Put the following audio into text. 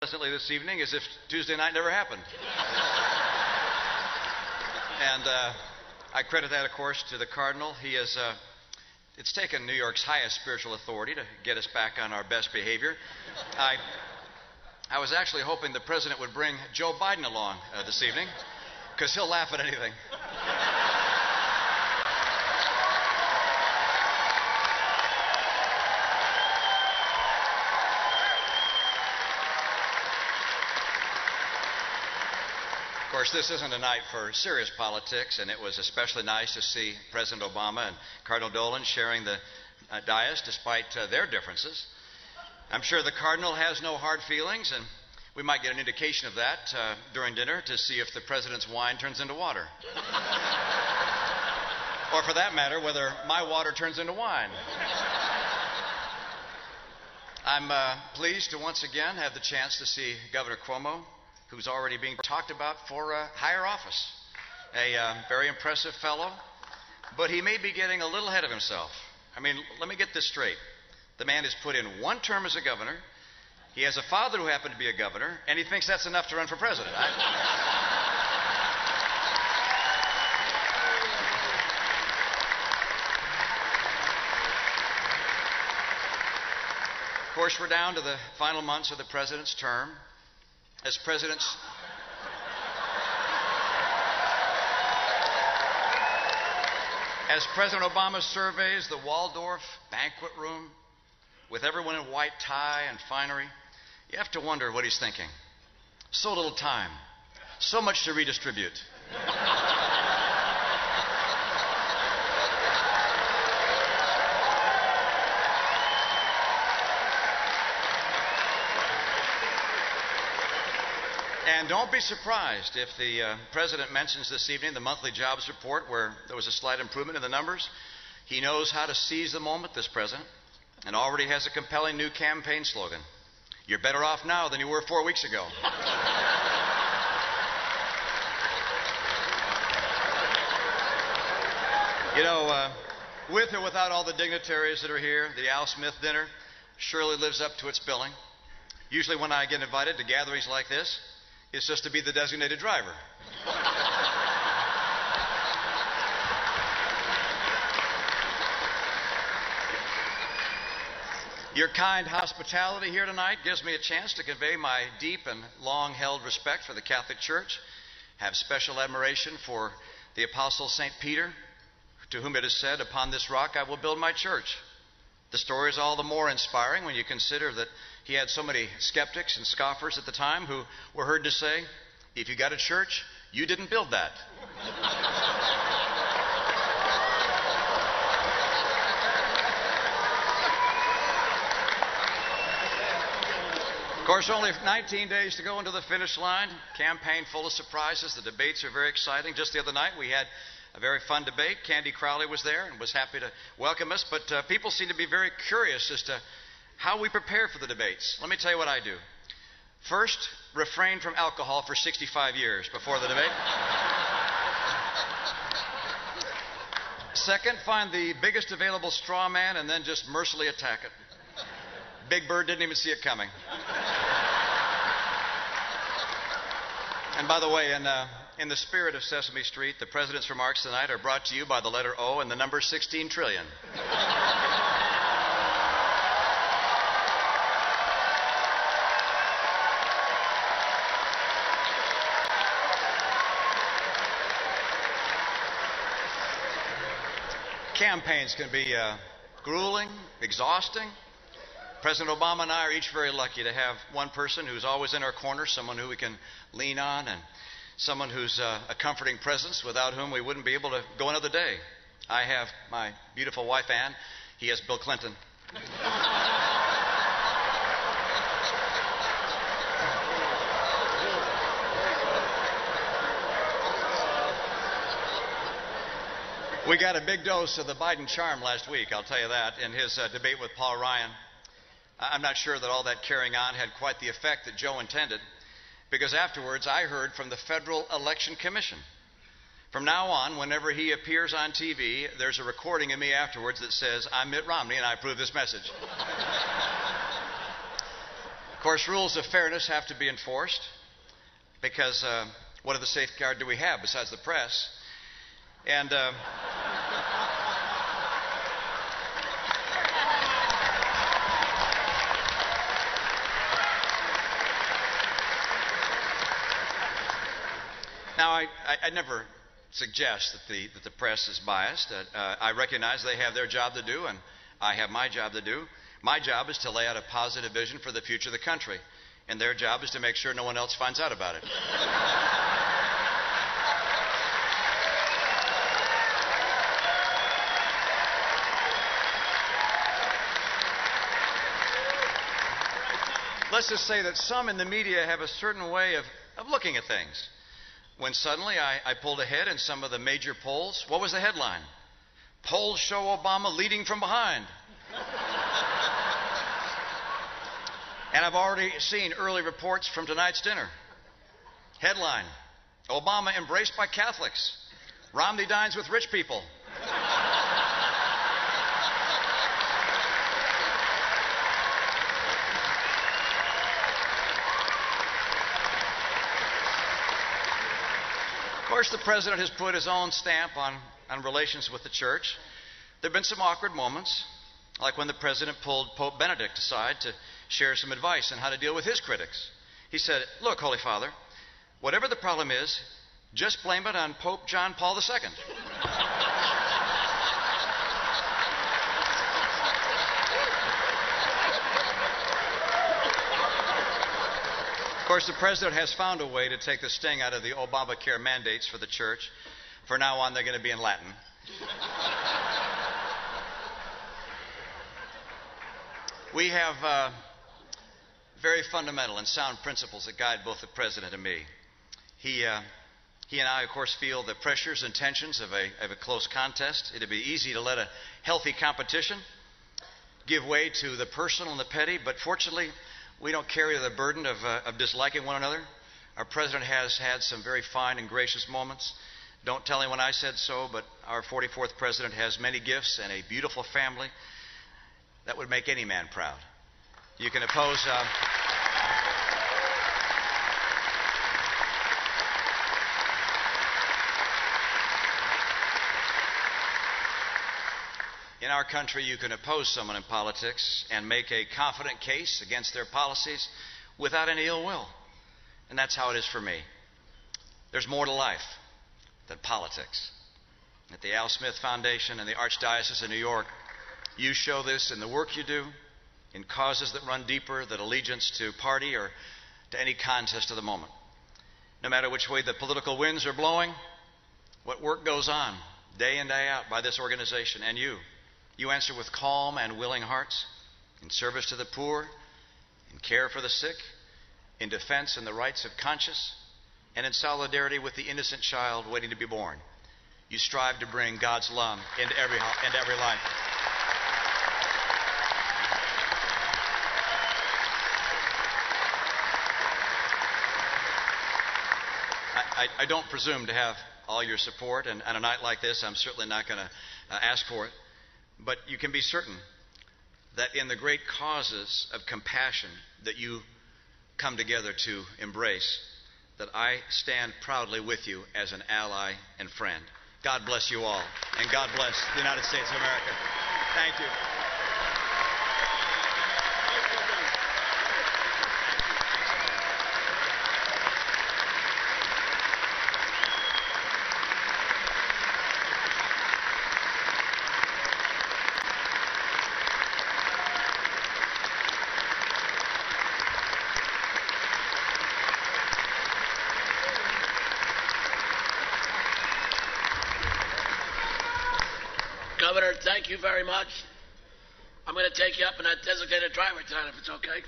pleasantly this evening as if Tuesday night never happened. And I credit that, of course, to the Cardinal. It's taken New York's highest spiritual authority to get us back on our best behavior. I was actually hoping the President would bring Joe Biden along this evening, because he'll laugh at anything. Of course, this isn't a night for serious politics, and it was especially nice to see President Obama and Cardinal Dolan sharing the dais despite their differences. I'm sure the Cardinal has no hard feelings, and we might get an indication of that during dinner to see if the President's wine turns into water. Or for that matter, whether my water turns into wine. I'm pleased to once again have the chance to see Governor Cuomo, who's already being talked about for higher office. A very impressive fellow, but he may be getting a little ahead of himself. I mean, let me get this straight. The man has put in one term as a governor. He has a father who happened to be a governor, and he thinks that's enough to run for president. Of course, we're down to the final months of the president's term. As President Obama surveys the Waldorf banquet room with everyone in white tie and finery, you have to wonder what he's thinking. So little time, so much to redistribute. And don't be surprised if the President mentions this evening the monthly jobs report where there was a slight improvement in the numbers. He knows how to seize the moment, this President, and already has a compelling new campaign slogan. You're better off now than you were 4 weeks ago. You know, with or without all the dignitaries that are here, the Al Smith dinner surely lives up to its billing. Usually when I get invited to gatherings like this, it's just to be the designated driver. Your kind hospitality here tonight gives me a chance to convey my deep and long-held respect for the Catholic Church, have special admiration for the Apostle St. Peter, to whom it is said, "Upon this rock I will build my church." The story is all the more inspiring when you consider that he had so many skeptics and scoffers at the time who were heard to say, "If you got a church, you didn't build that." Of course, only 19 days to go into the finish line. Campaign full of surprises. The debates are very exciting. Just the other night, we had a very fun debate. Candy Crowley was there and was happy to welcome us. But people seem to be very curious as to how we prepare for the debates. Let me tell you what I do. First, refrain from alcohol for 65 years before the debate. Second, find the biggest available straw man and then just mercilessly attack it. Big Bird didn't even see it coming. And by the way, in the spirit of Sesame Street, the President's remarks tonight are brought to you by the letter O and the number 16 trillion. Campaigns can be grueling, exhausting. President Obama and I are each very lucky to have one person who's always in our corner, someone who we can lean on, and someone who's a comforting presence without whom we wouldn't be able to go another day. I have my beautiful wife, Ann. He has Bill Clinton. We got a big dose of the Biden charm last week, I'll tell you that, in his debate with Paul Ryan. I'm not sure that all that carrying on had quite the effect that Joe intended, because afterwards I heard from the Federal Election Commission. From now on, whenever he appears on TV, there's a recording of me afterwards that says, "I'm Mitt Romney and I approve this message." Of course, rules of fairness have to be enforced because what other safeguard do we have besides the press? And now, I never suggest that the press is biased. I recognize they have their job to do, and I have my job to do. My job is to lay out a positive vision for the future of the country, and their job is to make sure no one else finds out about it. Let's just say that some in the media have a certain way of looking at things. When suddenly I pulled ahead in some of the major polls, what was the headline? Polls show Obama leading from behind. And I've already seen early reports from tonight's dinner. Headline, Obama embraced by Catholics. Romney dines with rich people. Of course, the president has put his own stamp on relations with the church. There have been some awkward moments, like when the president pulled Pope Benedict aside to share some advice on how to deal with his critics. He said, "Look, Holy Father, whatever the problem is, just blame it on Pope John Paul II." Of course, the president has found a way to take the sting out of the Obamacare mandates for the church. From now on, they're going to be in Latin. We have very fundamental and sound principles that guide both the president and me. He and I, of course, feel the pressures and tensions of a close contest. It'd be easy to let a healthy competition give way to the personal and the petty, but fortunately, we don't carry the burden of disliking one another. Our president has had some very fine and gracious moments. Don't tell anyone I said so, but our 44th president has many gifts and a beautiful family that would make any man proud. You can oppose... In our country, you can oppose someone in politics and make a confident case against their policies without any ill will. And that's how it is for me. There's more to life than politics. At the Al Smith Foundation and the Archdiocese of New York, you show this in the work you do, in causes that run deeper than allegiance to party or to any contest of the moment. No matter which way the political winds are blowing, what work goes on day in, day out by this organization and you. You answer with calm and willing hearts, in service to the poor, in care for the sick, in defense and the rights of conscience, and in solidarity with the innocent child waiting to be born. You strive to bring God's love into every life. I don't presume to have all your support, and on a night like this, I'm certainly not going to ask for it. But you can be certain that in the great causes of compassion that you come together to embrace, that I stand proudly with you as an ally and friend. God bless you all, and God bless the United States of America. Thank you. Governor, thank you very much. I'm going to take you up in that designated driver tonight if it's okay.